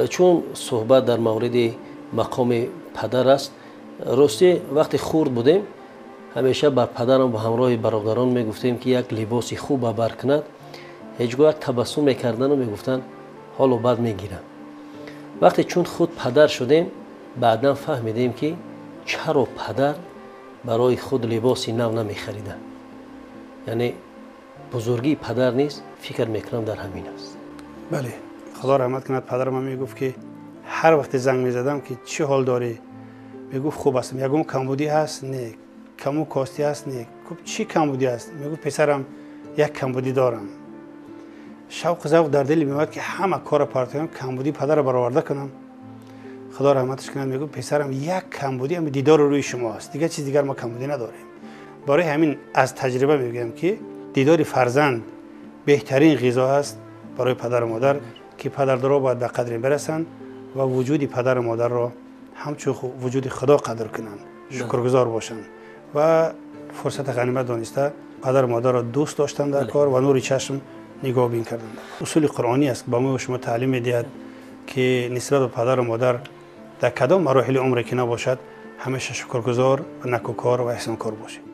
چون صحبت در مورد مقام پدر است، راستی وقتی خورد بودیم همیشه بر پدرم و همراه برادران میگفتیم که یک لباس خوب بر کند. هیچگاه یک تبسم میکردن و میگفتن حال و بد میگیرم. وقتی چون خود پدر شدیم بعدا فهمیدیم که چرا پدر برای خود لباسی نو نمیخریدن. یعنی بزرگی پدر نیست، فکر میکنم در همین است. بله، خدا رحمت کند. پدرم میگفت که هر وقت زنگ میزدم که چه حال داری، میگفت خوب هستم. یگم کمبودی هست؟ نه. کمو کاستی هست؟ نه. گفت چی کمبودی هست؟ میگفت پسرم یک کمبودی دارم. شوق ذوق در دل میاد که همه کار پارتیم کمبودی پدر برآورده کنم. خدا رحمتش کنه. میگفت پسرم یک کمبودی هم دیدار روی شما است، دیگه چیز دیگر ما کمبودی نداریم. برای همین از تجربه میگم که دیدار فرزند بهترین غذا است برای پدر و مادر، که پدر باید به قدر برسن و وجود پدر و مادر را همچون وجود خدا قدر کنن، شکرگزار باشن و فرصت غنیمت دانسته پدر و مادر را دوست داشتن در کار و نور چشم نگاه بین کردن. اصول قرآنی است با ما شما تعلیم میدهد که نسبت به پدر و مادر در کدام مراحل عمر که نباشد همیشه شکرگزار و نکوکار و احسانکار باشید.